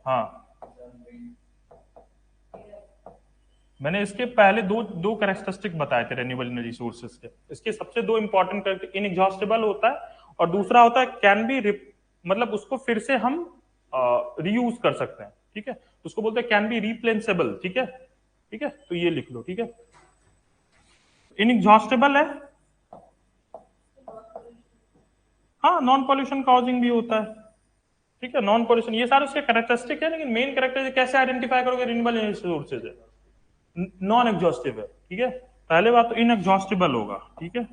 हाँ, मैंने इसके पहले दो दो कैरेक्टरिस्टिक बताए थे रेन्यूएबल एनर्जी सोर्सेज के। इसके सबसे दो इंपॉर्टेंट, इनएग्जॉस्टेबल होता है और दूसरा होता है कैन बी, मतलब उसको फिर से हम रीयूज कर सकते हैं, ठीक है, तो उसको बोलते हैं कैन बी रिप्लेसेबल, ठीक है, ठीक है, तो ये लिख लो, ठीक है। इनएग्जॉस्टेबल है, हाँ, नॉन पॉल्यूशन कॉजिंग भी होता है, ठीक है, नॉन पॉल्यूशन, ये सारे उसके कैरेक्टरिस्टिक है, लेकिन मेन कैरेक्टरिस्टिक कैसे आइडेंटिफाई करोगे रिन्यूएबल एनर्जी सोर्सेज है, नॉन एग्जॉस्टिव है, ठीक है। पहले बात तो इनएग्जॉस्टिबल होगा, ठीक है,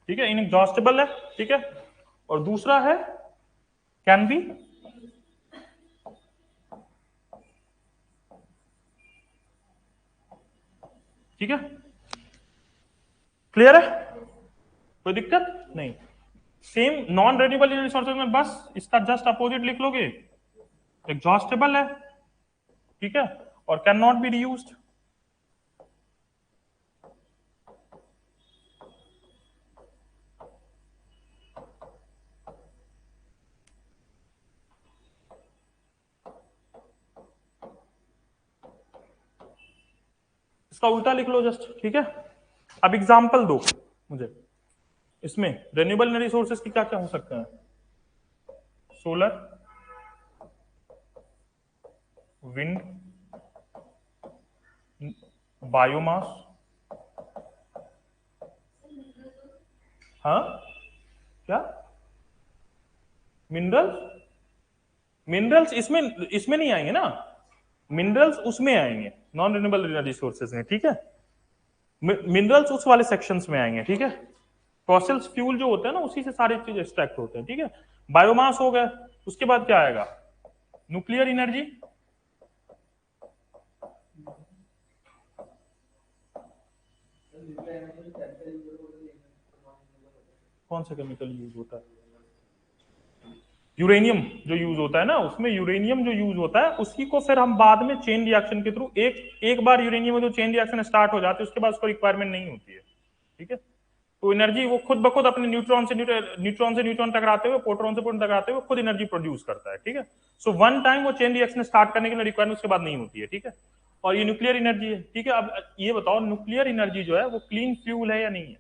ठीक है, इनएग्जॉस्टिबल है, ठीक है, और दूसरा है कैन बी, ठीक है, क्लियर है, कोई दिक्कत नहीं। Same non renewable energy sources में बस इसका जस्ट अपोजिट लिख लोगे, एग्जॉस्टेबल है, ठीक है, और कैन नॉट बी रीयूज्ड। इसका उल्टा लिख लो जस्ट, ठीक है। अब एग्जांपल दो मुझे, इसमें रेन्यूएबल एनर्जी सोर्सेज की क्या क्या हो सकते हैं, सोलर, विंड, बायोमास, हाँ, क्या, मिनरल्स, मिनरल्स इसमें इसमें नहीं आएंगे ना, मिनरल्स उसमें आएंगे नॉन रिन्यूएबल एनर्जी सोर्सेज में, ठीक है, मिनरल्स उस वाले सेक्शंस में आएंगे, ठीक है। फॉसिल्स फ्यूल जो होते हैं ना उसी से सारी चीज एक्सट्रैक्ट होते हैं, ठीक है। बायोमास हो गया, उसके बाद क्या आएगा, न्यूक्लियर एनर्जी, कौन सा केमिकल यूज होता है, यूरेनियम जो यूज होता है ना, उसमें यूरेनियम जो यूज होता है उसी को फिर हम बाद में चेन रिएक्शन के थ्रू, एक बार यूरेनियम में जो चेन रिएक्शन स्टार्ट हो जाती है उसके बाद उसको रिक्वायरमेंट नहीं होती है, ठीक है। तो एनर्जी वो खुद ब खुद अपने न्यूट्रॉन से न्यूट्रॉन टकराते हुए, प्रोटॉन से प्रोटॉन टकराते हुए खुद एनर्जी प्रोड्यूस करता है, ठीक है। सो वन टाइम वो चेन रिएक्शन स्टार्ट करने के लिए रिक्वायरमेंट उसके बाद नहीं होती है, ठीक है। और ये न्यूक्लियर एनर्जी है, ठीक है। अब ये बताओ न्यूक्लियर एनर्जी जो है वो क्लीन फ्यूल है या नहीं है,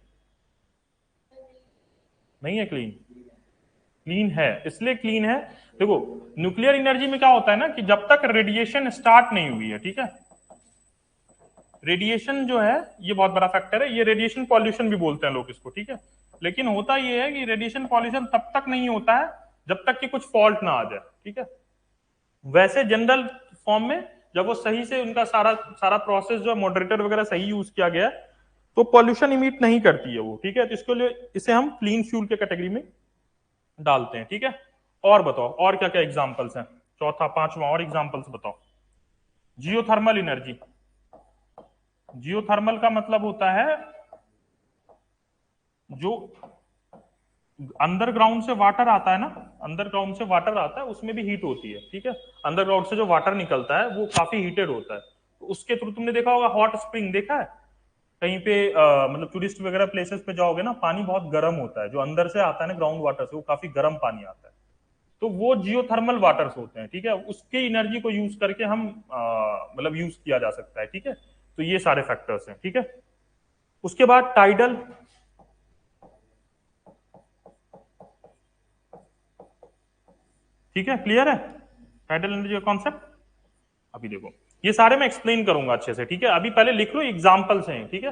नहीं है क्लीन, क्लीन है, इसलिए क्लीन है। देखो न्यूक्लियर एनर्जी में क्या होता है ना कि जब तक रेडिएशन स्टार्ट नहीं हुई है, ठीक है, रेडिएशन जो है ये बहुत बड़ा फैक्टर है, ये रेडिएशन पॉल्यूशन भी बोलते हैं लोग इसको, ठीक है। लेकिन होता ये है कि रेडिएशन पॉल्यूशन तब तक नहीं होता है जब तक कि कुछ फॉल्ट ना आ जाए, ठीक है। वैसे जनरल फॉर्म में जब वो सही से उनका सारा सारा प्रोसेस जो मॉडरेटर वगैरह सही यूज किया गया है तो पॉल्यूशन इमिट नहीं करती है वो, ठीक है। तो इसके लिए इसे हम क्लीन फ्यूल के कैटेगरी में डालते हैं, ठीक है। और बताओ और क्या क्या एग्जांपल्स हैं, चौथा पांचवा और एग्जांपल्स बताओ। जियोथर्मल एनर्जी, जियोथर्मल का मतलब होता है जो अंडरग्राउंड से वाटर आता है ना, अंडरग्राउंड से वाटर आता है उसमें भी हीट होती है, ठीक है। अंडरग्राउंड से जो वाटर निकलता है वो काफी हीटेड होता है, तो उसके थ्रू तुमने देखा होगा हॉट स्प्रिंग देखा है कहीं पे, मतलब टूरिस्ट वगैरह प्लेसेस पे जाओगे ना, पानी बहुत गर्म होता है जो अंदर से आता है ना ग्राउंड वाटर से, वो काफी गर्म पानी आता है, तो वो जियोथर्मल वाटर्स होते हैं, ठीक है। उसके एनर्जी को यूज करके हम मतलब यूज किया जा सकता है, ठीक है। तो ये सारे फैक्टर्स हैं, ठीक है। उसके बाद टाइडल, ठीक है, क्लियर है टाइडल एनर्जी का कॉन्सेप्ट। अभी देखो ये सारे मैं एक्सप्लेन करूंगा अच्छे से, ठीक है। अभी पहले लिख लो एग्जांपल्स हैं, ठीक है।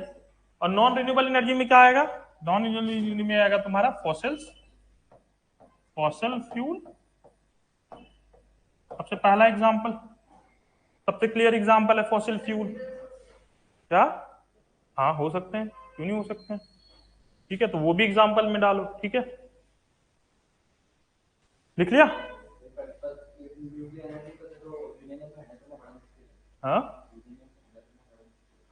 और नॉन रिन्यूएबल एनर्जी में क्या आएगा, नॉन रिन्यूएबल एनर्जी में आएगा तुम्हारा फॉसिल्स, फॉसल फ्यूल, सबसे पहला एग्जांपल, सबसे क्लियर एग्जांपल है फॉसिल फ्यूल, क्या, हाँ हो सकते हैं, क्यों नहीं हो सकते हैं, ठीक है, तो वो भी एग्जांपल में डालो, ठीक है, लिख लिया, हाँ,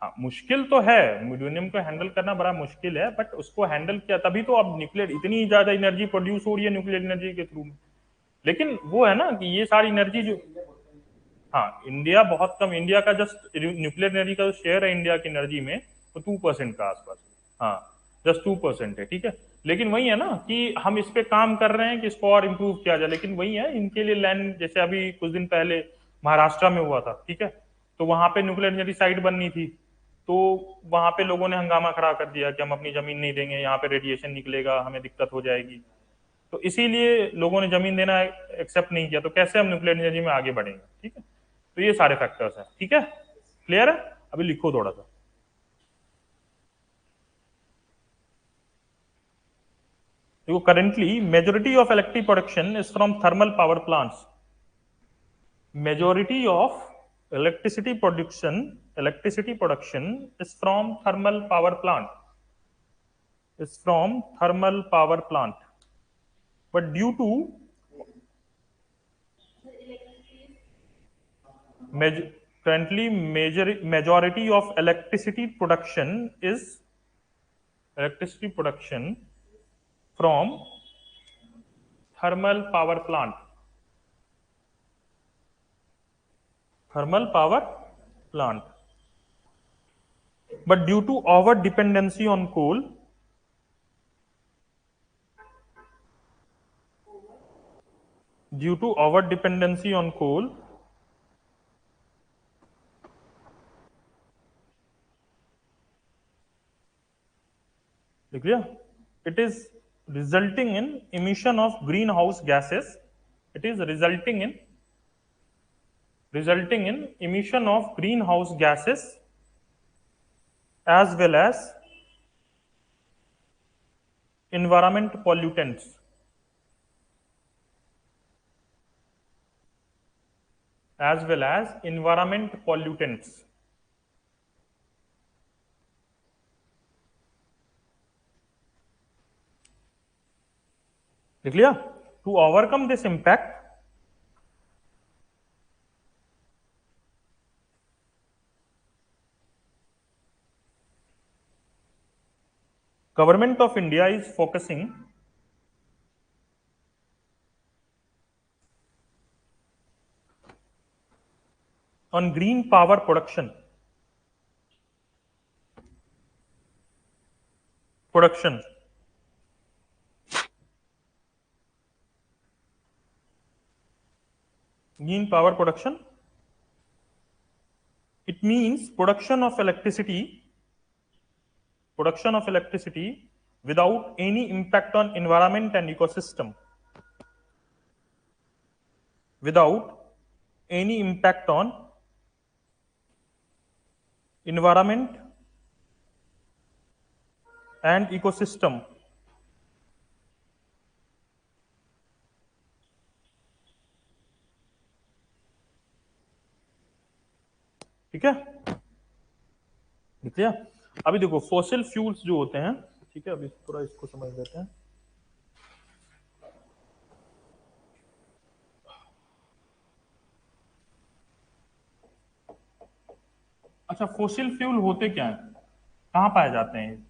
हाँ मुश्किल तो है, यूरेनियम को हैंडल करना बड़ा मुश्किल है, बट उसको हैंडल किया तभी तो अब न्यूक्लियर इतनी ज्यादा एनर्जी प्रोड्यूस हो रही है न्यूक्लियर एनर्जी के थ्रू। लेकिन वो है ना कि ये सारी एनर्जी जो, हाँ इंडिया बहुत कम, इंडिया का जस्ट न्यूक्लियर एनर्जी का जो शेयर है इंडिया की एनर्जी में वो 2% का आसपास, हाँ जस्ट 2% है, ठीक है। लेकिन वही है ना कि हम इस पे काम कर रहे हैं कि इसको और इम्प्रूव किया जाए, लेकिन वही है इनके लिए लैंड, जैसे अभी कुछ दिन पहले महाराष्ट्र में हुआ था, ठीक है, तो वहां पे न्यूक्लियर एनर्जी साइट बननी थी, तो वहां पे लोगों ने हंगामा खड़ा कर दिया कि हम अपनी जमीन नहीं देंगे, यहाँ पे रेडिएशन निकलेगा, हमें दिक्कत हो जाएगी। तो इसीलिए लोगों ने जमीन देना एक्सेप्ट नहीं किया, तो कैसे हम न्यूक्लियर एनर्जी में आगे बढ़ेंगे, ठीक है। तो ये सारे फैक्टर्स हैं, ठीक है, क्लियर है। अभी लिखो थोड़ा सा। देखो currently majority of electric production is from thermal power plants. Majority of electricity production is from thermal power plant, but due to currently majority of electricity production from thermal power plant, but due to over dependency on coal, it is resulting in emission of greenhouse gases. It is resulting in emission of greenhouse gases as well as environment pollutants. Clear? To overcome this impact, Government of India is focusing on green power production. Green power production. It means production of electricity without any impact on environment and ecosystem. Without any impact on environment and ecosystem. ठीक है, ठीक है। अभी देखो fossil fuels जो होते हैं, ठीक है, अभी थोड़ा इसको समझ लेते हैं। अच्छा, फॉसिल फ्यूल होते क्या है, कहाँ पाए जाते हैं?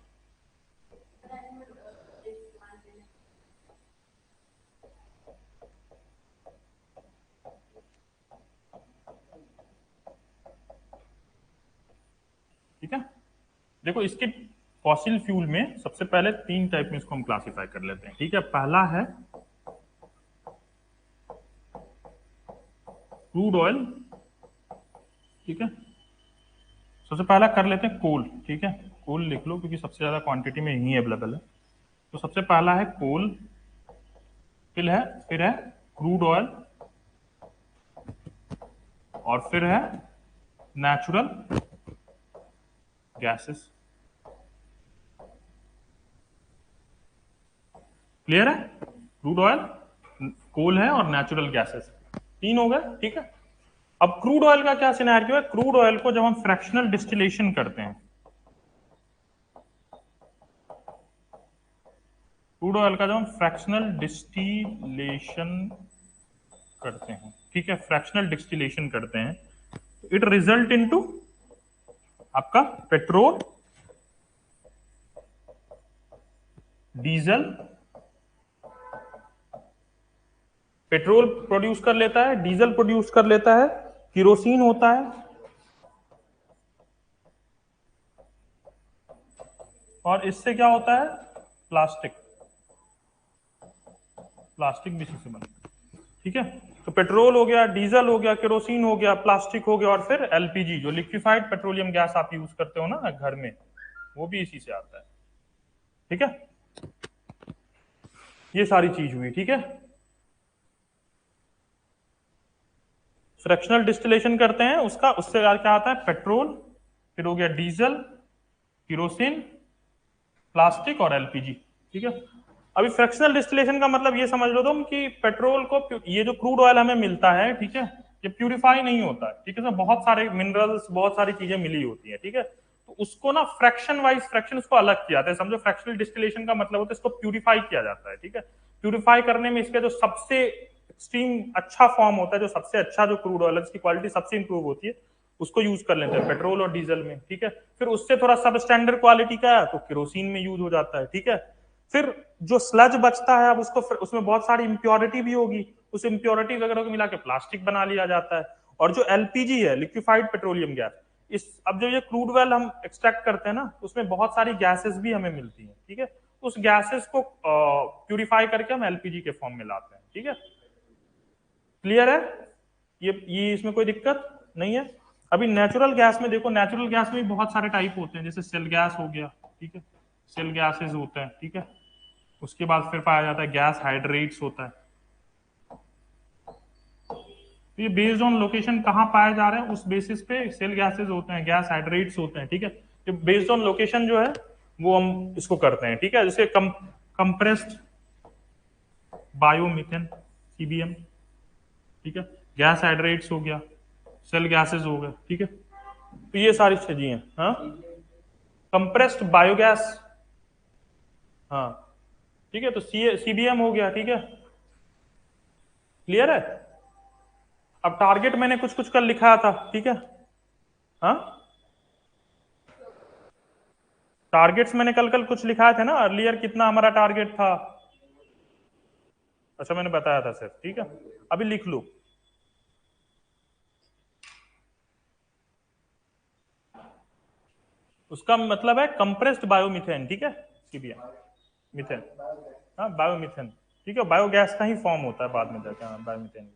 ठीक है, देखो इसके फॉसिल फ्यूल में सबसे पहले 3 टाइप में इसको हम क्लासिफाई कर लेते हैं, ठीक है। पहला है क्रूड ऑयल, ठीक है। सबसे पहला कर लेते हैं कोल, ठीक है, कोल लिख लो क्योंकि सबसे ज्यादा क्वांटिटी में यही अवेलेबल है। तो सबसे पहला है कोल, फिर है क्रूड ऑयल, और फिर है नेचुरल गैसेस। क्लियर है? क्रूड ऑयल, कोल है और नेचुरल गैसेस, 3 हो गए, ठीक है। अब क्रूड ऑयल का क्या सिनेरियो है? क्रूड ऑयल को जब हम फ्रैक्शनल डिस्टिलेशन करते हैं, क्रूड ऑयल का जब हम फ्रैक्शनल डिस्टिलेशन करते हैं, ठीक है, फ्रैक्शनल डिस्टिलेशन करते हैं, इट रिजल्ट इनटू आपका पेट्रोल, डीजल, पेट्रोल प्रोड्यूस कर लेता है, डीजल प्रोड्यूस कर लेता है, किरोसिन होता है, और इससे क्या होता है? प्लास्टिक। प्लास्टिक भी इसी से बनता है, ठीक है। तो पेट्रोल हो गया, डीजल हो गया, केरोसिन हो गया, प्लास्टिक हो गया, और फिर एलपीजी जो लिक्विफाइड पेट्रोलियम गैस आप यूज करते हो ना घर में, वो भी इसी से आता है, ठीक है। ये सारी चीज हुई, ठीक है। फ्रैक्शनल डिस्टिलेशन करते हैं उसका, उससे क्या आता है, पेट्रोल, फिर हो गया डीजल, केरोसिन, प्लास्टिक और एलपीजी, ठीक है। अभी फ्रैक्शनल डिस्टिलेशन का मतलब ये समझ लो तुम कि पेट्रोल को, ये जो क्रूड ऑयल हमें मिलता है, ठीक है, ये प्यूरिफाई नहीं होता है, ठीक है, इसमें बहुत सारे मिनरल्स, बहुत सारी चीजें मिली होती है, ठीक है। तो उसको ना फ्रैक्शन वाइज, फ्रैक्शन उसको अलग किया जाता है, समझो फ्रैक्शनल डिस्टिलेशन का मतलब होता है इसको प्यूरिफाई किया जाता है, ठीक है। प्यूरिफाई करने में इसका जो सबसे एक्सट्रीम अच्छा फॉर्म होता है, जो सबसे अच्छा जो क्रूड ऑयल है जिसकी क्वालिटी सबसे इंप्रूव होती है, उसको यूज कर लेते हैं पेट्रोल और डीजल में, ठीक है। फिर उससे थोड़ा सब स्टैंडर्ड क्वालिटी का है तो केरोसिन में यूज हो जाता है, ठीक है। फिर जो स्लज बचता है, अब उसको उसमें बहुत सारी इंप्योरिटी भी होगी, उस इंप्योरिटी वगैरह को मिला के प्लास्टिक बना लिया जाता है। और जो एलपीजी है, लिक्विफाइड पेट्रोलियम गैस, इस अब जो ये क्रूड वेल हम एक्सट्रैक्ट करते हैं ना, उसमें बहुत सारी गैसेस भी हमें मिलती हैं, ठीक है। उस गैसेस को प्यूरिफाई करके हम एलपीजी के फॉर्म में लाते हैं, ठीक है। क्लियर है? ये इसमें कोई दिक्कत नहीं है। अभी नेचुरल गैस में देखो, नेचुरल गैस में भी बहुत सारे टाइप होते हैं, जैसे सेल गैस हो गया, ठीक है, सेल गैसेस होते हैं, ठीक है। उसके बाद फिर पाया जाता है गैस हाइड्रेट्स होता है। तो ये बेस्ड ऑन लोकेशन कहाँ पाए जा रहे हैं उस बेसिस पे सेल गैसेस होते हैं, गैस हाइड्रेट्स होते हैं, ठीक है। ये बेस्ड ऑन लोकेशन जो है वो हम इसको करते हैं, ठीक है। जैसे कंप्रेस्ड बायोमीथेन, सीबीएम, ठीक है, गैस हाइड्रेट्स हो गया, सेल गैसेस हो गए, ठीक है। तो ये सारी चीजें हैं, हाँ। कंप्रेस्ड बायोगैस, हाँ, ठीक है। तो सीबीएम हो गया, ठीक है। क्लियर है? अब टारगेट मैंने कुछ कुछ कर लिखा था, ठीक है, हाँ। टारगेट्स मैंने कल कल कुछ लिखा था ना, अर्लियर कितना हमारा टारगेट था, अच्छा मैंने बताया था सर, ठीक है। अभी लिख लो, उसका मतलब है कंप्रेस्ड बायोमीथेन, ठीक है, सीबीएम मीथेन, हाँ बायोमीथेन, ठीक है। बायोगैस का ही फॉर्म होता है बाद में जाके, हाँ बायोमीथेन।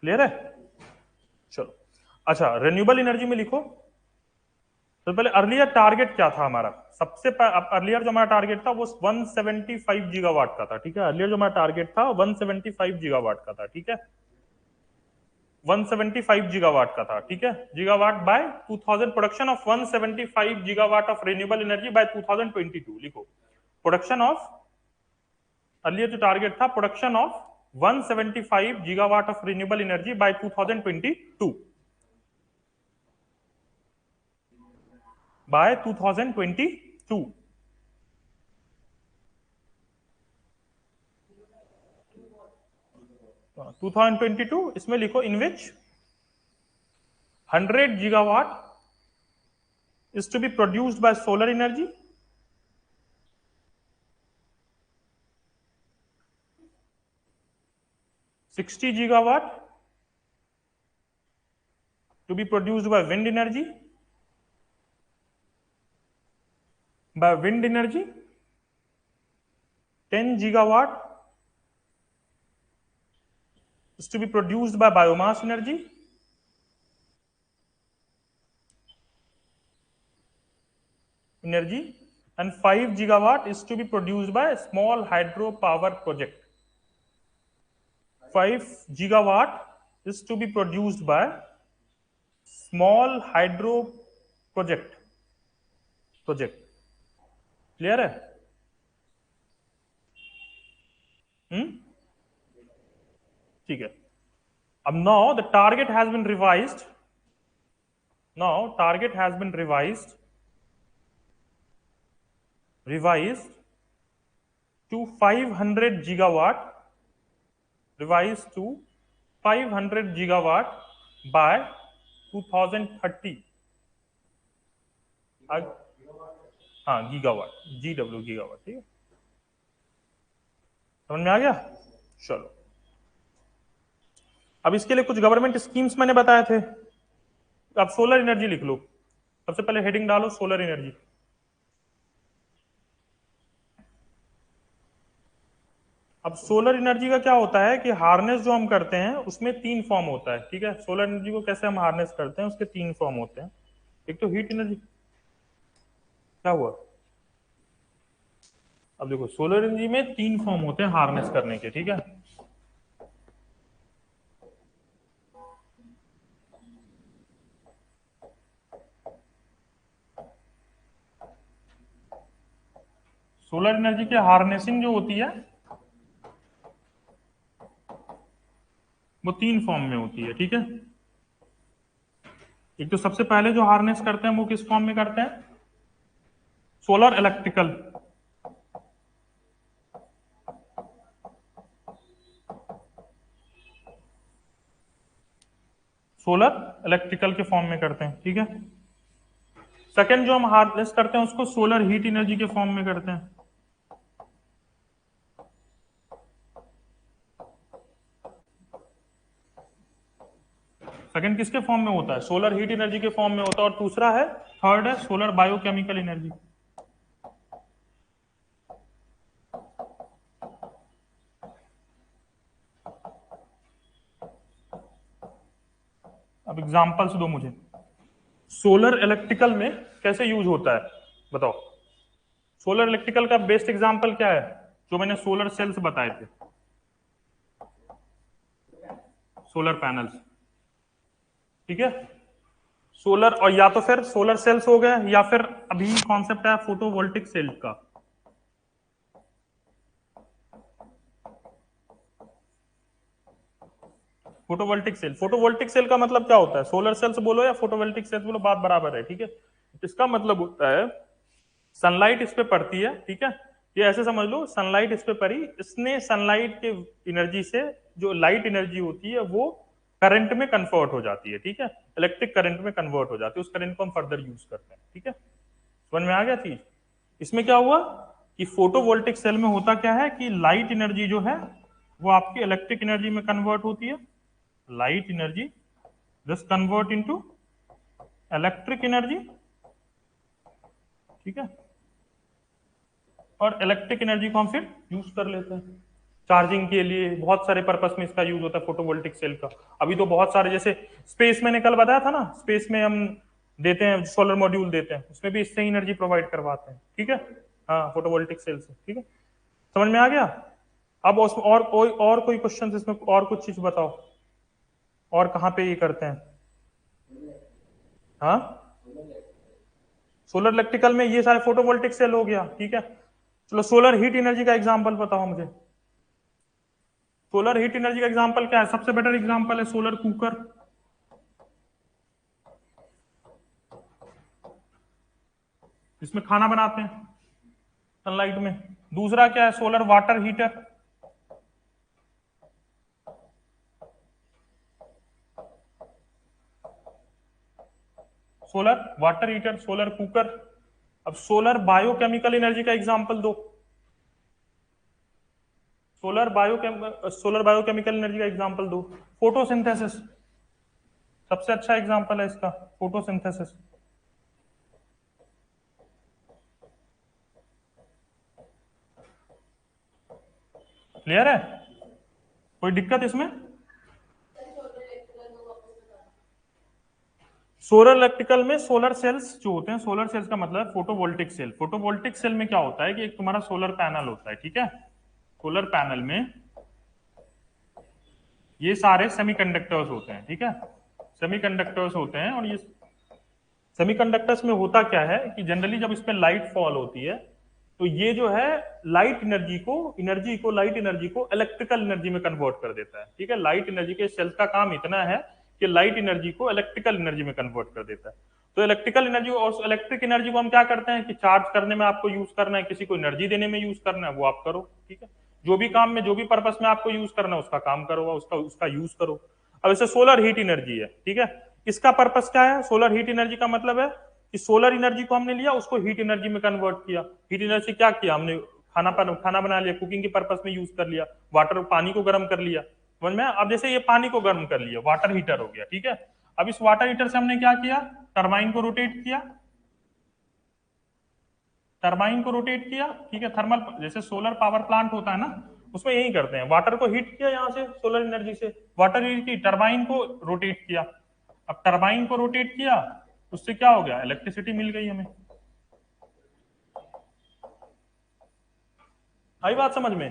क्लियर है? चलो, अच्छा रिन्यूएबल एनर्जी में लिखो। तो पहले अर्लियर टारगेट क्या था हमारा, सबसे अर्लियर जो हमारा टारगेट था वो 175 गीगावाट का था, ठीक है। अर्लियर जो हमारा टारगेट था 175 गीगावाट का था, ठीक है, 175 गीगावाट का था, ठीक है। Gigawatt by 2000, production of 175 gigawatt of renewable energy by 2022, लिखो प्रोडक्शन ऑफ, अर्लियर जो टारगेट था production of 175 gigawatt of renewable energy by 2022, by 2022, 2022, इसमें लिखो in which 100 gigawatt is to be produced by solar energy, 60 gigawatt to be produced by wind energy, 10 gigawatt is to be produced by biomass energy, and 5 gigawatt is to be produced by small hydro power project. 5 gigawatt is to be produced by small hydro project. Clear है? ठीक है। अब now the target has been revised, now target has been revised to 500 gigawatt, revised to 500 gigawatt by 2030। हाँ gigawatt, GW gigawatt, ठीक है, समझ में आ गया? चलो, अब इसके लिए कुछ गवर्नमेंट स्कीम्स मैंने बताए थे। अब सोलर एनर्जी लिख लो, सबसे पहले हेडिंग डालो सोलर एनर्जी। अब सोलर एनर्जी का क्या होता है कि हार्नेस जो हम करते हैं उसमें तीन फॉर्म होता है, ठीक है। सोलर एनर्जी को कैसे हम हार्नेस करते हैं, उसके तीन फॉर्म होते हैं। एक तो हीट एनर्जी, क्या हुआ? अब देखो सोलर एनर्जी में तीन फॉर्म होते हैं हार्नेस करने के, ठीक है। सोलर एनर्जी की हार्नेसिंग जो होती है वो तीन फॉर्म में होती है, ठीक है। एक तो सबसे पहले जो हार्नेस करते हैं वो किस फॉर्म में करते हैं? Solar electrical. सोलर इलेक्ट्रिकल के फॉर्म में करते हैं, ठीक है। सेकंड जो हम हार्नेस करते हैं उसको सोलर हीट एनर्जी के फॉर्म में करते हैं। सेकंड किसके फॉर्म में होता है? सोलर हीट एनर्जी के फॉर्म में होता है। और दूसरा है, थर्ड है सोलर बायोकेमिकल एनर्जी। अब एग्जांपल्स दो मुझे, सोलर इलेक्ट्रिकल में कैसे यूज होता है बताओ। सोलर इलेक्ट्रिकल का बेस्ट एग्जांपल क्या है? जो मैंने सोलर सेल्स बताए थे, सोलर पैनल्स, ठीक है। सोलर, और या तो फिर सोलर सेल्स हो गए, या फिर अभी कॉन्सेप्ट है फोटोवोल्टिक सेल का। फोटोवोल्टिक सेल, फोटोवोल्टिक सेल का मतलब क्या होता है? सोलर सेल्स बोलो या फोटोवोल्टिक सेल्स बोलो, बात बराबर है, ठीक है। इसका मतलब होता है सनलाइट इस पे पड़ती है, ठीक है। ये ऐसे समझ लो, सनलाइट इस पे पड़ी, इसने सनलाइट के एनर्जी से जो लाइट एनर्जी होती है वो करंट में कन्वर्ट हो जाती है, ठीक है। इलेक्ट्रिक करंट में कन्वर्ट हो जाती है, उस करंट को हम फर्दर यूज करते हैं, ठीक है। समझ में आ गया चीज? इसमें क्या हुआ कि फोटोवोल्टिक सेल में होता क्या है कि लाइट एनर्जी जो है वो आपकी इलेक्ट्रिक एनर्जी में कन्वर्ट होती है। Light energy just convert into electric energy, ठीक है। और इलेक्ट्रिक एनर्जी को हम फिर यूज कर लेते हैं चार्जिंग के लिए। बहुत सारे पर्पस में इसका यूज होता है फोटोवोल्टिक सेल का। अभी तो बहुत सारे, जैसे स्पेस मैंने कल बताया था ना, स्पेस में हम देते हैं सोलर मॉड्यूल देते हैं, उसमें भी इससे एनर्जी प्रोवाइड करवाते हैं, ठीक है। हाँ, फोटोवोल्टिक सेल से, ठीक है। समझ में आ गया? अब और कोई क्वेश्चन इसमें, और कुछ चीज बताओ, और कहाँ पे ये करते हैं? हाँ, सोलर इलेक्ट्रिकल में ये सारे फोटोवोल्टिक सेल हो गया, ठीक है। चलो सोलर हीट एनर्जी का एग्जांपल बताओ मुझे। सोलर हीट एनर्जी का एग्जांपल क्या है? सबसे बेटर एग्जांपल है सोलर कुकर। इसमें खाना बनाते हैं सनलाइट में। दूसरा क्या है? Solar water heater. Solar water heater, solar cooker. अब सोलर बायोकेमिकल एनर्जी का एग्जांपल दो। सोलर बायोकेमिकल एनर्जी का एग्जांपल दो। फोटोसिंथेसिस सबसे अच्छा एग्जांपल है इसका, फोटोसिंथेसिस। क्लियर है? कोई दिक्कत इसमें? सोलर इलेक्ट्रिकल में सोलर सेल्स जो होते हैं, सोलर सेल्स का मतलब है फोटोवोल्टिक सेल। फोटोवोल्टिक सेल में क्या होता है कि एक तुम्हारा सोलर पैनल होता है, ठीक है। सोलर पैनल में ये सारे सेमीकंडक्टर्स होते हैं, ठीक है। सेमीकंडक्टर्स होते हैं, और ये सेमीकंडक्टर्स में होता क्या है कि जनरली जब इस पे लाइट फॉल होती है तो ये जो है लाइट एनर्जी को इलेक्ट्रिकल एनर्जी में कन्वर्ट कर देता है, ठीक है। लाइट एनर्जी के सेल्स का काम इतना है कि लाइट एनर्जी को इलेक्ट्रिकल एनर्जी में कन्वर्ट कर देता है। तो इलेक्ट्रिकल एनर्जी और इलेक्ट्रिक एनर्जी को हम क्या करते हैं कि चार्ज करने में आपको यूज करना है, किसी को एनर्जी देने में यूज करना है, वो आप करो, ठीक है। जो भी काम में, जो भी पर्पस में आपको यूज करना है उसका काम करो, उसका उसका यूज करो। अब इसे सोलर हीट एनर्जी है, ठीक है। इसका पर्पस क्या है? सोलर हीट एनर्जी का मतलब है कि सोलर एनर्जी को हमने लिया, उसको हीट एनर्जी में कन्वर्ट किया। हीट एनर्जी क्या किया हमने? खाना बना लिया, कुकिंग के पर्पस में यूज कर लिया। वाटर, पानी को गर्म कर लिया, समझ में? अब जैसे ये पानी को गर्म कर लिया, वाटर हीटर हो गया, ठीक है। अब इस वाटर हीटर से हमने क्या किया, टरबाइन को रोटेट किया, टरबाइन को रोटेट किया, ठीक है। थर्मल जैसे सोलर पावर प्लांट होता है ना, उसमें यही करते हैं, वाटर को हीट किया यहाँ से सोलर एनर्जी से, वाटर हीट की, टरबाइन को रोटेट किया। अब टरबाइन को रोटेट किया, उससे क्या हो गया, इलेक्ट्रिसिटी मिल गई हमें। आई बात समझ में,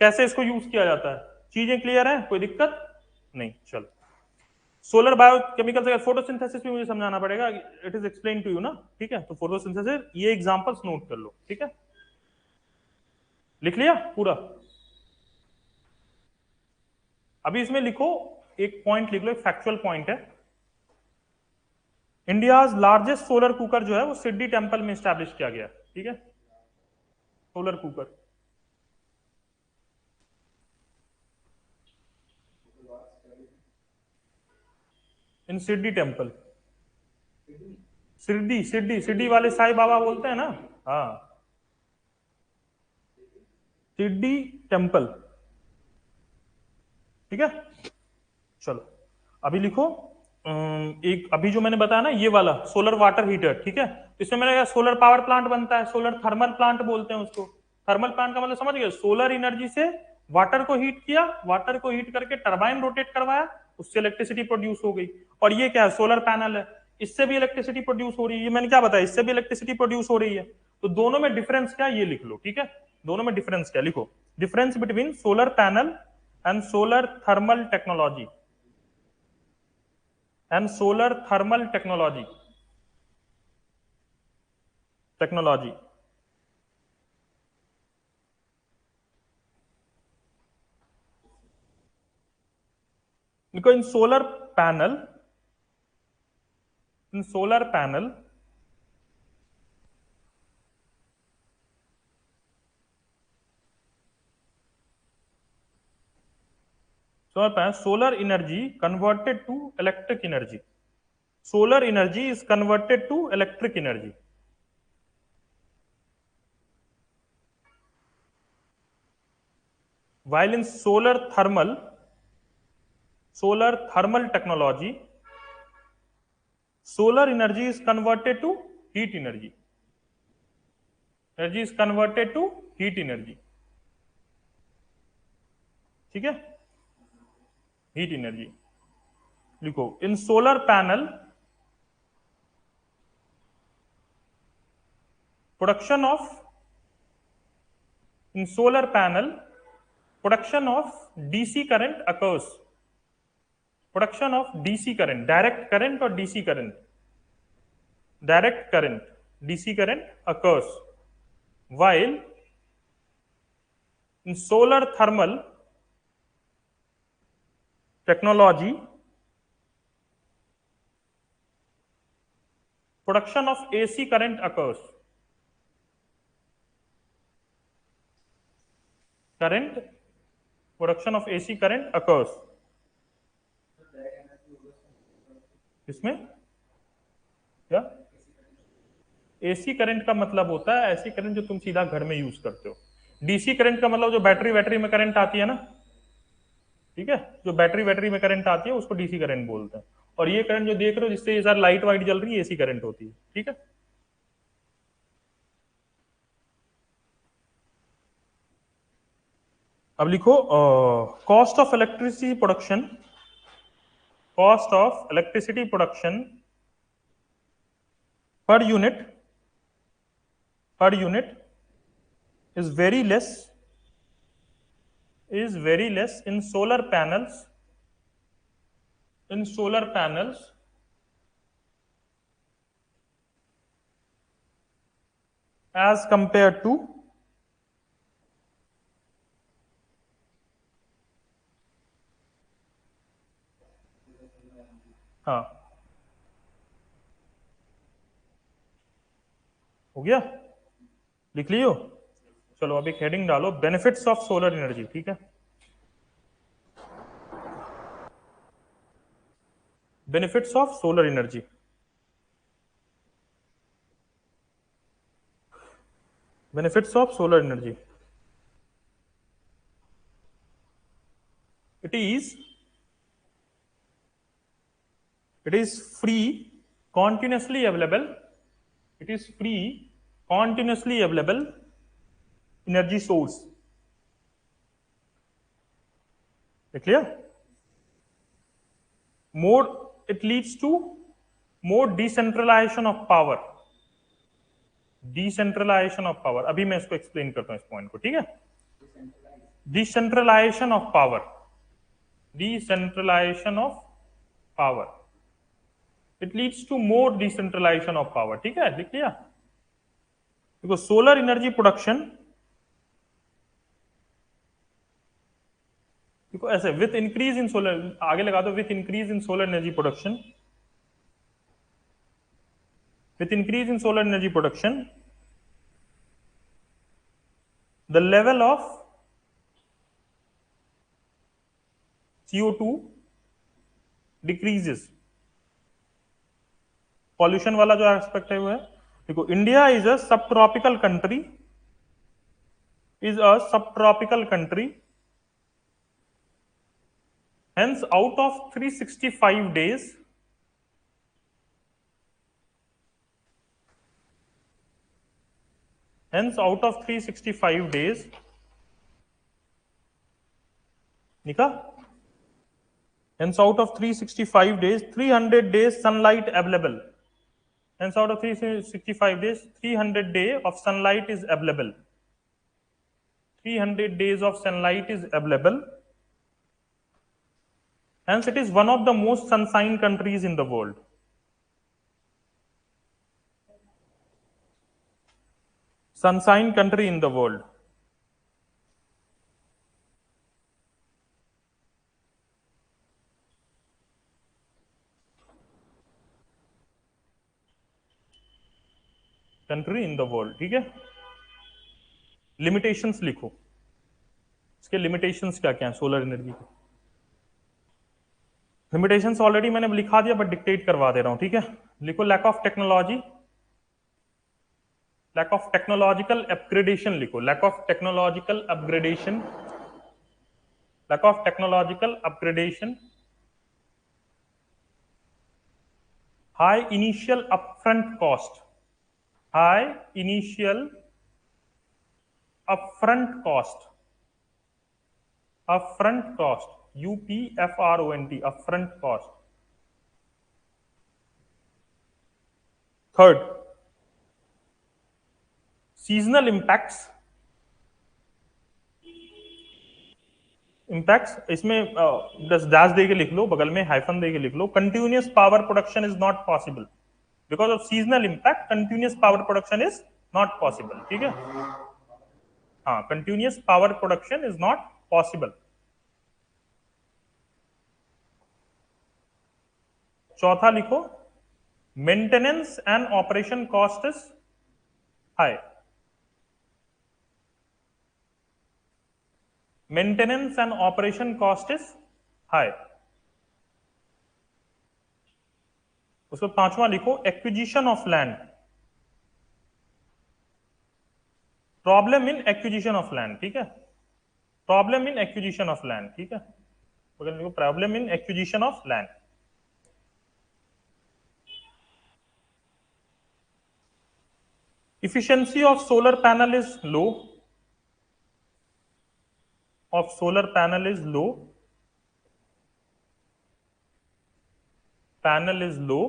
कैसे इसको यूज किया जाता है? चीजें क्लियर है, कोई दिक्कत नहीं? चलो, सोलर बायोकेमिकल से फोटोसिंथेसिस भी मुझे समझाना पड़ेगा, it is explain to you ना, ठीक है। तो फोटोसिंथेसिस, ये एग्जांपल्स नोट कर लो, ठीक है। लिख लिया पूरा? अभी इसमें लिखो, एक पॉइंट लिख लो, एक फैक्चुअल पॉइंट है। इंडिया लार्जेस्ट सोलर कुकर जो है वो सिड्डी टेम्पल में स्टैब्लिश किया गया, ठीक है। सोलर कुकर इन सिड्डी टेम्पल, सिड्डी सिड्डी सिड्डी वाले साईं बाबा बोलते हैं ना, हाँ, सिड्डी टेम्पल, ठीक है। चलो, अभी लिखो, एक अभी जो मैंने बताया ना, ये वाला सोलर वाटर हीटर, ठीक है। तो इसमें मैंने कहा सोलर पावर प्लांट बनता है, सोलर थर्मल प्लांट बोलते हैं उसको। थर्मल प्लांट का मतलब समझ गए, सोलर एनर्जी से वाटर को हीट किया, वाटर को हीट करके टरबाइन रोटेट करवाया, उससे इलेक्ट्रिसिटी प्रोड्यूस हो गई। और ये क्या है, सोलर पैनल है, इससे भी इलेक्ट्रिसिटी प्रोड्यूस हो रही है, ये मैंने क्या बताया, इससे भी इलेक्ट्रिसिटी प्रोड्यूस हो रही है। तो दोनों में डिफरेंस क्या, ये लिख लो, ठीक है। दोनों में डिफरेंस क्या, लिखो, difference between solar panel and solar thermal technology and solar thermal technology because in solar panel solar energy converted to electric energy, solar energy is converted to electric energy, while in solar thermal technology, solar energy is converted to heat energy, energy is converted to heat energy, ठीक है, heat energy. लिखो, in solar panel production of in solar panel production of DC current occurs, production of DC current, direct current or DC current, direct current, DC current occurs, while in solar thermal technology production of AC current occurs, current, production of AC current occurs, इसमें क्या, AC current का मतलब होता है ऐसी current जो तुम सीधा घर में यूज करते हो। डीसी करंट का मतलब जो बैटरी बैटरी में करंट आती है ना, ठीक है, जो बैटरी बैटरी में करंट आती है उसको डीसी करंट बोलते हैं। और ये करंट जो देख रहे हो जिससे ये सारी लाइट वाइट जल रही है, एसी करंट होती है, ठीक है। अब लिखो, cost of electricity production, cost of electricity production per unit is very less, in solar panels, as compared to हाँ, हो गया, लिख लियो। चलो अब एक हेडिंग डालो, बेनिफिट्स ऑफ सोलर एनर्जी, ठीक है। Benefits of solar energy, benefits of solar energy, it it is free, continuously available. It is free, continuously available energy source. Clear? More, it leads to more decentralization of power. Decentralization of power, अभी मैं इसको explain करता हूं इस point को, ठीक है। Decentralization of power, decentralization of power, it leads to more decentralization of power, ठीक है, लिख लिया। देखो सोलर एनर्जी प्रोडक्शन, देखो ऐसे विथ इंक्रीज इन सोलर, आगे लगा दो with increase in solar energy production, with increase in solar energy production, the level of CO2 decreases. Pollution वाला जो एस्पेक्ट है वो है, देखो इंडिया इज अ सब tropical country, hence out of 365 days, निका, hence out of 365 days 300 days sunlight available, hence out of 365 days 300 days of sunlight is available, 300 days of sunlight is available, hence it is one of the most sunshine countries in the world. Sunshine country in the world. Country in the world, ठीक है। Limitations लिखो, इसके limitations क्या क्या है solar energy के। Limitations already मैंने लिखा दिया, बट डिक्टेट करवा दे रहा हूं, ठीक है। लिखो lack of technology, lack of technological upgradation लिखो, lack of technological upgradation, lack of technological upgradation, high initial upfront cost, high initial upfront cost, upfront cost, UPFRONT, upfront cost. Third, seasonal impacts, इसमें dash दे के लिख लो, बगल में hyphen दे के लिख लो। Continuous power production is not possible because of seasonal impact, continuous power production is not possible, ठीक है। हाँ, continuous power production is not possible. चौथा लिखो, maintenance and operation cost is high, maintenance and operation cost is high. उसको पांचवा लिखो, acquisition of land, problem in acquisition of land, ठीक है, problem in acquisition of land, ठीक है, लिखो problem in acquisition of land. Efficiency of solar panel is low, of solar panel is low, panel is low,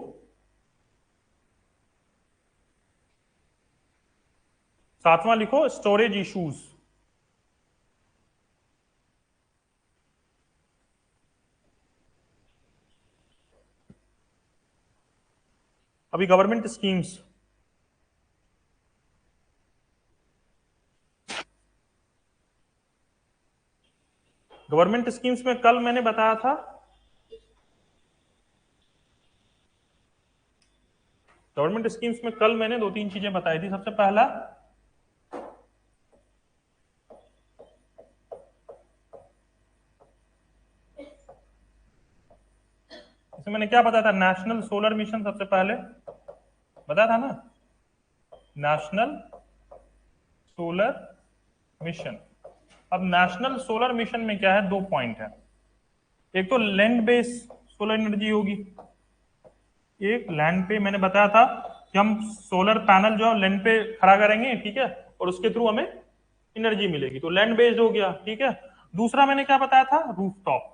सातवां लिखो storage issues, अभी government schemes, government schemes में कल मैंने बताया था, गवर्नमेंट स्कीम्स में कल मैंने दो तीन चीजें बताई थी। सबसे पहला, इसमें मैंने क्या बताया था, नेशनल सोलर मिशन सबसे पहले बताया था ना, नेशनल सोलर मिशन। अब नेशनल सोलर मिशन में क्या है, दो पॉइंट है। एक तो लैंड बेस सोलर एनर्जी होगी, एक लैंड पे मैंने बताया था कि हम सोलर पैनल जो है लैंड पे खड़ा करेंगे, ठीक है, और उसके थ्रू हमें एनर्जी मिलेगी, तो लैंड बेस्ड हो गया, ठीक है। दूसरा मैंने क्या बताया था, रूफटॉप,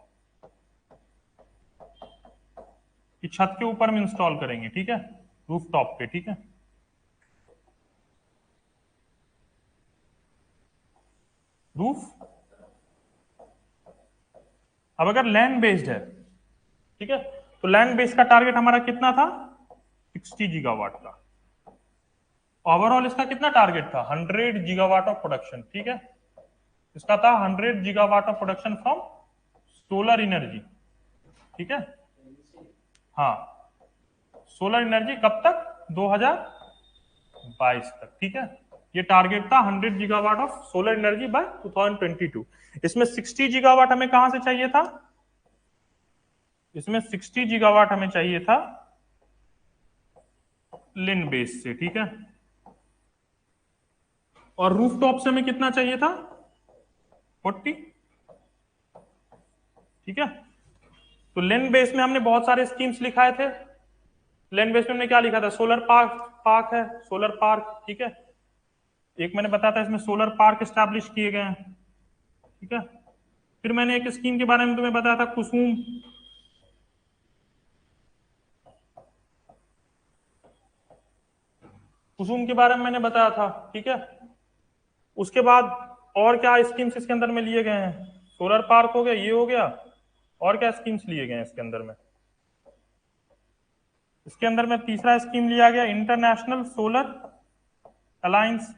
कि छत के ऊपर में इंस्टॉल करेंगे, ठीक है, रूफटॉप पे, ठीक है। रूफ, अब अगर लैंड बेस्ड है, ठीक है, तो लैंड बेस्ड का टारगेट हमारा कितना था, 60 गीगावाट का। ओवरऑल इसका कितना टारगेट था, 100 गीगावाट ऑफ प्रोडक्शन, ठीक है। इसका था 100 gigawatt of production from solar energy, ठीक है। हाँ, सोलर एनर्जी कब तक, 2022 तक, ठीक है। ये टारगेट था 100 gigawatt of solar energy by 2022। इसमें 60 गीगावाट हमें कहां से चाहिए था, इसमें 60 गीगावाट हमें चाहिए था लिन बेस से, ठीक है। और रूफटॉप से हमें कितना चाहिए था, 40, ठीक है। तो लिन बेस में हमने बहुत सारे स्कीम्स लिखाए थे। लैंड बेस में हमने क्या लिखा था, सोलर पार्क, पार्क है सोलर पार्क, ठीक है। एक मैंने बताया था इसमें सोलर पार्क स्टैब्लिश किए गए हैं, ठीक है। फिर मैंने एक स्कीम के बारे में तुम्हें बताया था, कुसुम, कुसुम के बारे में मैंने बताया था, ठीक है। उसके बाद और क्या स्कीम्स इसके अंदर में लिए गए हैं, सोलर पार्क हो गया, ये हो गया, और क्या स्कीम्स लिए गए हैं इसके अंदर में, इसके अंदर में तीसरा स्कीम लिया गया इंटरनेशनल सोलर अलायंस,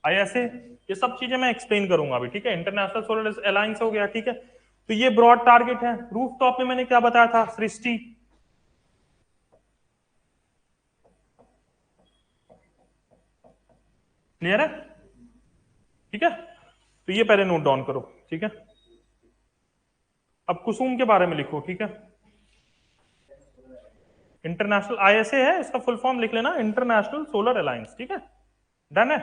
ISA। ये सब चीजें मैं एक्सप्लेन करूंगा अभी, ठीक है। इंटरनेशनल सोलर अलायंस हो गया, ठीक है। तो ये ब्रॉड टारगेट है। रूफ टॉप में मैंने क्या बताया था, सृष्टि, क्लियर है, ठीक है। तो ये पहले नोट डाउन करो, ठीक है। अब कुसुम के बारे में लिखो, ठीक है। इंटरनेशनल ISA है, इसका फुल फॉर्म लिख लेना, इंटरनेशनल सोलर अलायंस, ठीक है। डन है,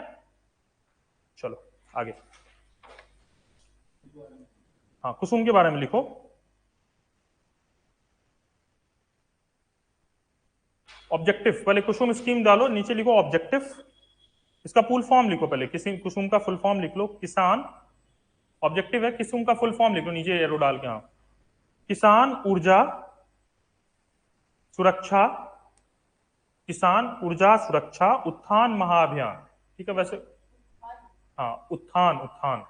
चलो आगे। हाँ, कुसुम के बारे में लिखो। ऑब्जेक्टिव, पहले कुसुम स्कीम डालो, नीचे लिखो ऑब्जेक्टिव, इसका फुल फॉर्म लिखो, पहले किसी कुसुम का फुल फॉर्म लिख लो, किसान, ऑब्जेक्टिव है, कुसुम का फुल फॉर्म लिख लो नीचे एरो डाल के, हाँ, किसान ऊर्जा सुरक्षा, किसान ऊर्जा सुरक्षा उत्थान महाअभियान, ठीक है। वैसे हाँ, उत्थान, उत्थान,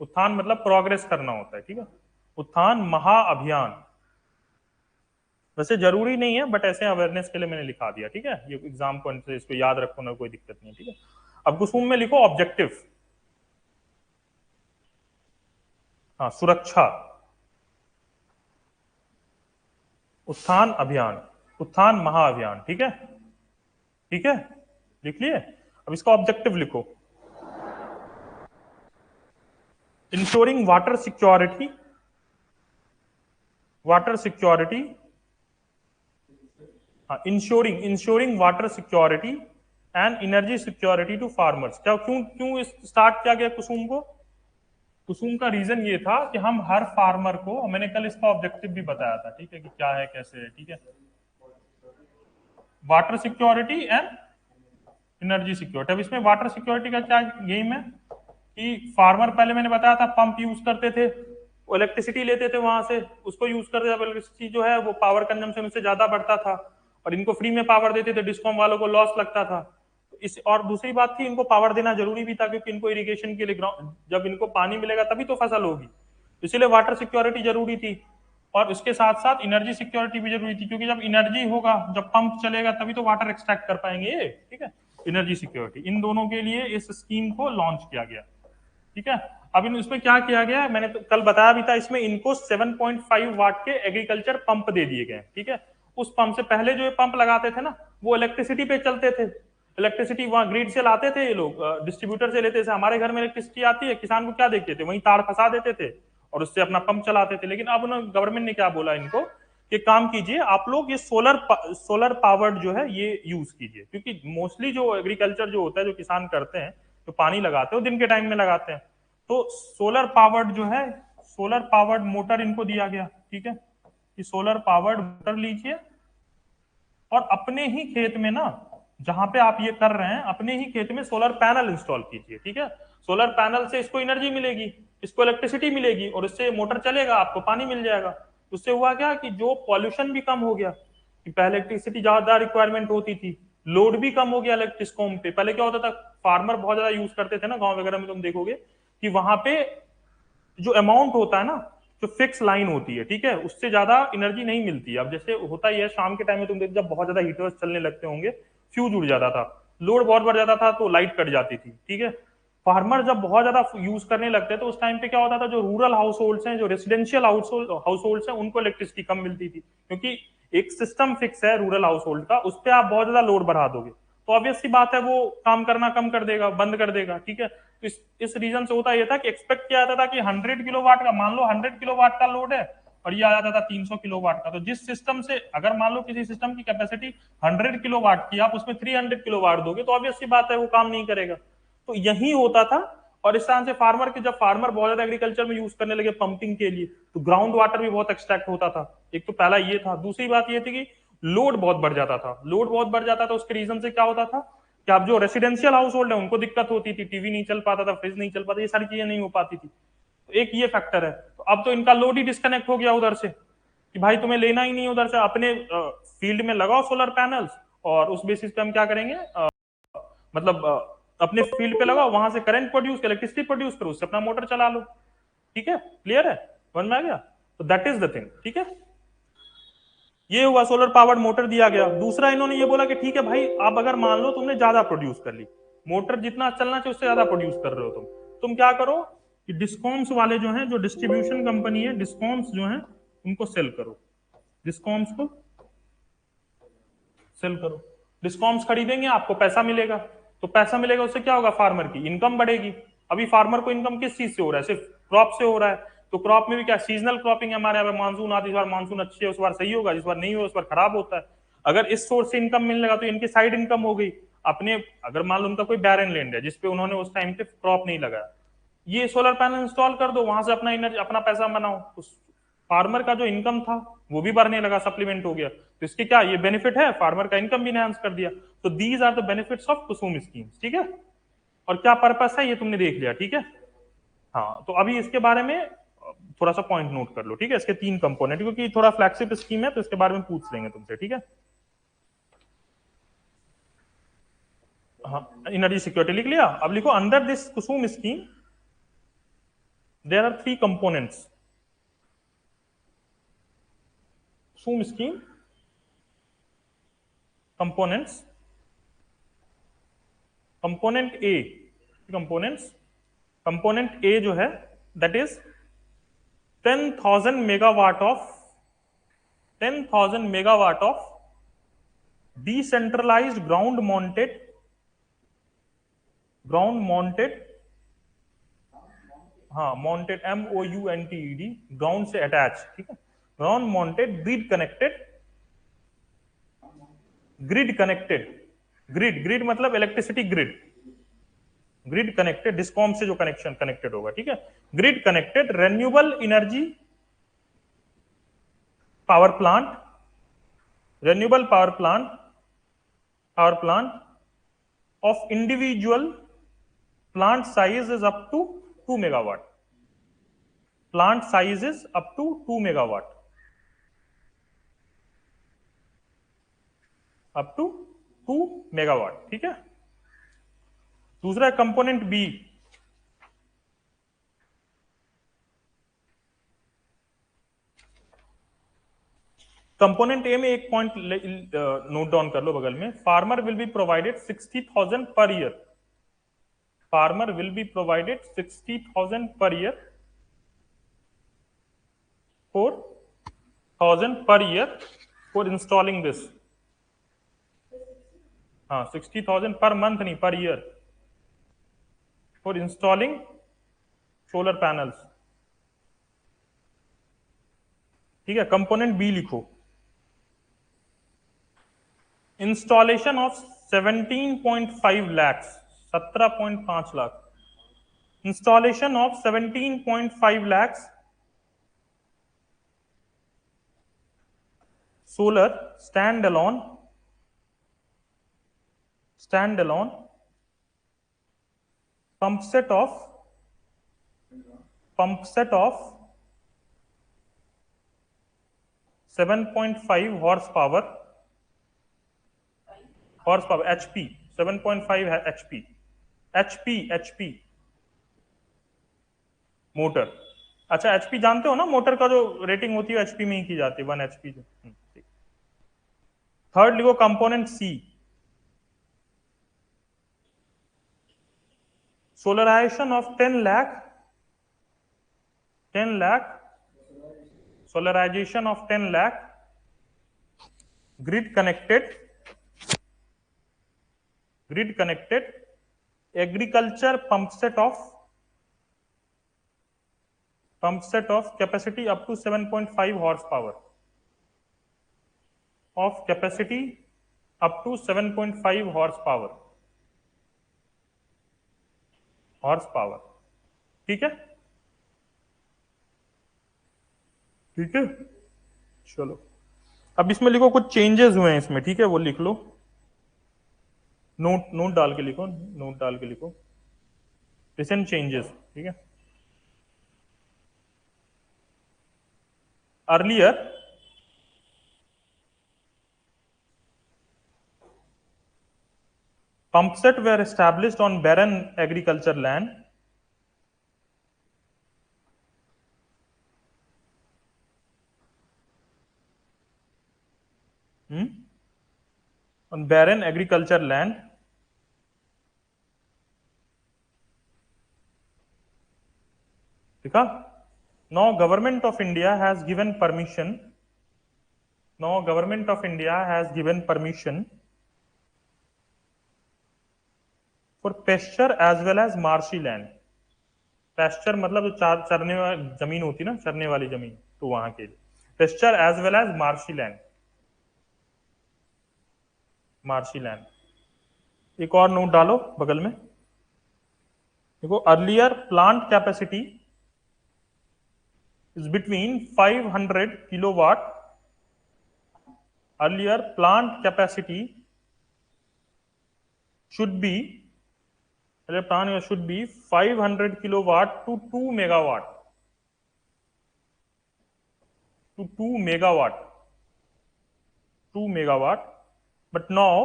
उत्थान मतलब प्रोग्रेस करना होता है, ठीक है। उत्थान महाअभियान, वैसे जरूरी नहीं है बट ऐसे अवेयरनेस के लिए मैंने लिखा दिया, ठीक है। ये एग्जाम पॉइंट से इसको याद रखो ना, कोई दिक्कत नहीं, ठीक है। अब कुसुम में लिखो ऑब्जेक्टिव, हाँ, सुरक्षा, उत्थान अभियान, उत्थान महाअभियान, ठीक है, ठीक है, लिख लिए। अब इसका ऑब्जेक्टिव लिखो, ensuring water security, water security, ensuring, ensuring water security and energy security to farmers. क्या, क्यों क्यों स्टार्ट किया गया कुसुम को, कुसुम का रीजन ये था कि हम हर फार्मर को, मैंने कल इसका ऑब्जेक्टिव भी बताया था, ठीक है, कि क्या है कैसे है, ठीक है। Water security and energy security. अब इसमें वाटर सिक्योरिटी का क्या गेम है कि फार्मर, पहले मैंने बताया था पंप यूज करते थे, वो इलेक्ट्रिसिटी लेते थे वहां से, उसको यूज करते थे, इलेक्ट्रिसिटी जो है वो पावर कंजम्पशन उससे ज्यादा बढ़ता था, और इनको फ्री में पावर देते थे, डिस्कॉम वालों को लॉस लगता था। इस, और दूसरी बात थी, इनको पावर देना जरूरी भी था, क्योंकि इनको इरिगेशन के लिए जब इनको पानी मिलेगा तभी तो फसल होगी, इसीलिए वाटर सिक्योरिटी जरूरी थी। और उसके साथ साथ एनर्जी सिक्योरिटी भी जरूरी थी, क्योंकि जब एनर्जी होगा, जब पंप चलेगा तभी तो वाटर एक्सट्रैक्ट कर पाएंगे ये, ठीक है। एनर्जी सिक्योरिटी, इन दोनों के लिए इस स्कीम को लॉन्च किया गया, ठीक है। अब इन इसमें क्या किया गया, मैंने तो कल बताया भी था, इसमें इनको 7.5 वाट के एग्रीकल्चर पंप दे दिए गए, ठीक है। उस पंप से पहले जो ये पंप लगाते थे ना, वो इलेक्ट्रिसिटी पे चलते थे, इलेक्ट्रिसिटी वहां ग्रिड से लाते थे ये लोग, डिस्ट्रीब्यूटर से लेते थे। हमारे घर में इलेक्ट्रिसिटी आती है, किसान को क्या देखते थे, वहीं तार फंसा देते थे और उससे अपना पंप चलाते थे। लेकिन अब ना गवर्नमेंट ने क्या बोला इनको कि काम कीजिए आप लोग, ये सोलर पावर्ड जो है ये यूज कीजिए, क्योंकि मोस्टली जो एग्रीकल्चर जो होता है, जो किसान करते हैं, जो पानी लगाते हैं वो दिन के टाइम में लगाते हैं। तो सोलर पावर्ड जो है, सोलर पावर्ड मोटर इनको दिया गया, ठीक है, कि सोलर पावर्ड मोटर लीजिए और अपने ही खेत में ना, जहां पे आप ये कर रहे हैं, अपने ही खेत में सोलर पैनल इंस्टॉल कीजिए। ठीक है, सोलर पैनल से इसको एनर्जी मिलेगी, इसको इलेक्ट्रिसिटी मिलेगी और इससे मोटर चलेगा, आपको पानी मिल जाएगा। उससे हुआ क्या कि जो पॉल्यूशन भी कम हो गया, कि पहले इलेक्ट्रिसिटी ज्यादा रिक्वायरमेंट होती थी, लोड भी कम हो गया इलेक्ट्रिस्कॉम पे। पहले क्या होता था, फार्मर बहुत ज्यादा यूज करते थे ना, गांव वगैरह में तुम देखोगे कि वहां पे जो अमाउंट होता है ना, जो फिक्स लाइन होती है, ठीक है, उससे ज्यादा एनर्जी नहीं मिलती। अब जैसे होता ही है शाम के टाइम में, तुम देखो जब बहुत ज्यादा हीटर्स चलने लगते होंगे, फ्यूज उड़ जाता था, लोड बहुत बढ़ जाता था, तो लाइट कट जाती थी। ठीक है, फार्मर जब बहुत ज्यादा यूज करने लगते तो उस टाइम पे क्या होता था, जो रूरल हाउस होल्ड्स हैं, जो रेसिडेंशियल हाउस होल्ड्स हैं, उनको इलेक्ट्रिसिटी कम मिलती थी, क्योंकि एक सिस्टम फिक्स है रूरल हाउस होल्ड का, उस पर आप बहुत ज्यादा लोड बढ़ा दोगे तो ऑब्वियस सी बात है वो काम करना कम कर देगा, बंद कर देगा। ठीक है, तो इस रीजन से होता यह था कि एक्सपेक्ट किया जाता था कि 100 किलोवाट का, मान लो 100 किलोवाट का लोड है और ये आ जाता था 300 किलोवाट का। तो जिस सिस्टम से, अगर मान लो किसी सिस्टम की कैपेसिटी 100 किलोवाट की, आप उसमें 300 किलोवाट दोगे तो ऑब्वियस सी बात है वो काम नहीं करेगा। तो यही होता था। और इस तरह से फार्मर के, जब फार्मर बहुत ज्यादा एग्रीकल्चर में यूज करने लगे पंपिंग के लिए, तो ग्राउंड वाटर भी बहुत एक्सट्रैक्ट होता था। एक तो पहला ये था। दूसरी बात ये थी कि लोड बहुत बढ़ जाता था, लोड बहुत बढ़ जाता था, उसके रीजन से क्या होता था कि आप जो रेसिडेंशियल हाउस होल्ड है उनको दिक्कत होती थी, टीवी नहीं चल पाता था, फ्रिज नहीं चल पाता, ये सारी चीजें नहीं हो पाती थी। तो एक ये फैक्टर है। तो अब तो इनका लोड ही डिस्कनेक्ट हो गया उधर से, कि भाई तुम्हें लेना ही नहीं उधर से, अपने फील्ड में लगाओ सोलर पैनल्स और उस बेसिस पे हम क्या करेंगे, मतलब अपने फील्ड पे लगाओ, वहां से करंट प्रोड्यूस, इलेक्ट्रिसिटी प्रोड्यूस करो, उससे अपना मोटर चला लो। ठीक है, क्लियर है, समझ में आ गया? तो दैट इज द थिंग। ठीक है, ये हुआ, सोलर पावर्ड मोटर दिया गया। दूसरा इन्होंने ये बोला कि ठीक है भाई, अब अगर मान लो तुमने ज्यादा प्रोड्यूस कर ली, मोटर जितना चलना चाहिए उससे ज्यादा प्रोड्यूस कर रहे हो तुम क्या करो कि डिस्कॉम्स वाले जो हैं, जो डिस्ट्रीब्यूशन कंपनी है, डिस्कॉम्स जो हैं उनको सेल करो, डिस्कॉम्स को सेल करो। डिस्कॉम्स खरीदेंगे, आपको पैसा मिलेगा, तो पैसा मिलेगा, उससे क्या होगा, फार्मर की इनकम बढ़ेगी। अभी फार्मर को इनकम किस चीज से हो रहा है, सिर्फ क्रॉप से हो रहा है। तो क्रॉप में भी क्या, सीजनल क्रॉपिंग है हमारे यहाँ पे, मानसून आती, इस बार मानसून अच्छी है, उस बार सही होगा, इस बार नहीं होगा, उस बार खराब होता है। अगर इस सोर्स से इनकम मिलने लगा तो इनकी साइड इनकम हो गई। अपने, अगर मान लो उनका कोई बैरन लैंड है जिसपे उन्होंने उस टाइम पे क्रॉप नहीं लगाया, ये सोलर पैनल इंस्टॉल कर दो, वहां से अपना एनर्जी, अपना पैसा बनाओ, उस फार्मर का जो इनकम था वो भी बढ़ने लगा, सप्लीमेंट हो गया। तो इसके क्या, ये बेनिफिट है, फार्मर का इनकम भी एनहांस कर दिया। तो these are the benefits of Kusum schemes. ठीक है, और क्या पर्पस है ये तुमने देख लिया। ठीक है, हाँ, तो अभी इसके बारे में थोड़ा सा पॉइंट नोट कर लो। ठीक है, इसके 3 कंपोनेंट, क्योंकि थोड़ा फ्लैगशिप स्कीम है तो इसके बारे में पूछ लेंगे तुमसे। ठीक है, हाँ, एनर्जी सिक्योरिटी लिख लिया। अब लिखो, under this Kusum scheme there are 3 components. Kusum scheme components, component A, components, component A जो है that is 10,000 megawatt of 10,000 megawatt of decentralized ground mounted, हाँ, माउंटेड, MOUNTED, ग्राउंड से अटैच। ठीक है, ground mounted grid connected, grid मतलब electricity grid connected, discom से जो connection connected होगा। ठीक है, grid connected renewable energy power plant, renewable power plant of individual plant size is up to 2 megawatt, plant size is up to 2 megawatt, up to 2 megawatt. ठीक है, दूसरा component B, component ए में एक point note down कर लो बगल में, farmer will be provided 60,000 per year, farmer will be provided 60,000 per year, 4,000 per year for installing this, हाँ, 60,000 per month नहीं, per year, for installing solar panels. ठीक है, component B लिखो, installation of 17.5 lakh, 17.5 lakh, installation of 17.5 lakhs solar standalone pump set of 7.5 horsepower HP 7.5 HP motor. अच्छा HP जानते हो ना, motor का जो रेटिंग होती है एचपी में ही की जाती है, 1 एचपी जो। थर्ड लिखो component C, solarization of 10 lakh solarization of 10 lakh grid connected agriculture pump set of capacity up to 7.5 horsepower horsepower। ठीक है, ठीक है, चलो अब इसमें लिखो कुछ चेंजेस हुए हैं इसमें, ठीक है, वो लिख लो, नोट डाल के लिखो रिसेंट चेंजेस, ठीक है। Earlier pump set were established on barren agriculture land ठीक है। Now government of India has given permission for pasture as well as marshy land। Pasture मतलब जो चरने वाली जमीन होती ना, चरने वाली जमीन, तो वहां के लिए pasture as well as marshy land. एक और नोट डालो बगल में, देखो earlier plant capacity is between 500 kilowatt, earlier plant capacity should be 500 kilowatt to 2 megawatt but now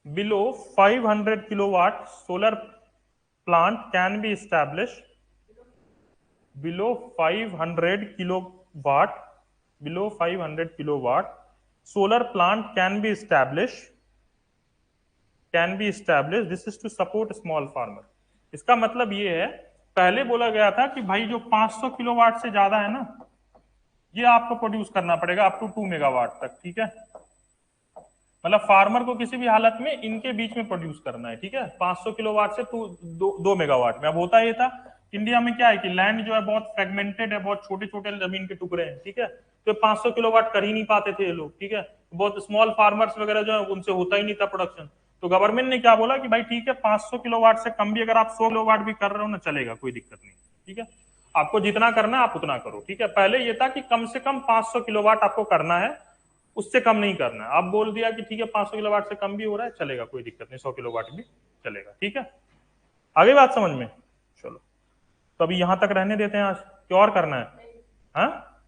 below 500 kilowatt solar plant can be established, below 500 kilowatt solar plant can be established, this is to support small farmer। इसका मतलब ये है, पहले बोला गया था कि भाई जो 500 किलोवाट से ज्यादा है ना, ये आपको प्रोड्यूस करना पड़ेगा अप टू 2 मेगावाट तक, ठीक है, मतलब फार्मर को किसी भी हालत में इनके बीच में प्रोड्यूस करना है, ठीक है, 500 किलोवाट से 2 मेगावाट में। अब होता ये था इंडिया में क्या है कि लैंड जो है बहुत फ्रेगमेंटेड है, बहुत छोटे छोटे जमीन के टुकड़े हैं, ठीक है, तो 500 किलोवाट कर ही नहीं पाते थे ये लोग, ठीक है, बहुत स्मॉल फार्मर्स वगैरह जो है उनसे होता ही नहीं था प्रोडक्शन। तो गवर्नमेंट ने क्या बोला कि भाई ठीक है 500 किलोवाट से कम भी अगर आप 100 किलोवाट भी कर रहे हो ना चलेगा, कोई दिक्कत नहीं, ठीक है, आपको जितना करना है आप उतना करो, ठीक है। पहले ये था कि कम से कम 500 किलोवाट आपको करना है, उससे कम नहीं करना है। आप बोल दिया कि ठीक है 500 किलोवाट से कम भी हो रहा है चलेगा, कोई दिक्कत नहीं, 100 किलोवाट भी चलेगा, ठीक है। आगे बात समझ में, चलो तो अभी यहां तक रहने देते हैं, आज क्या और करना है? हाँ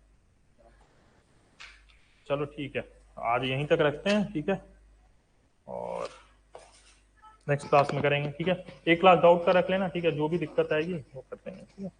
चलो ठीक है, आज यहीं तक रखते हैं, ठीक है, और नेक्स्ट क्लास में करेंगे, ठीक है। एक क्लास डाउट का रख लेना, ठीक है, जो भी दिक्कत आएगी वो करते हैं, ठीक है।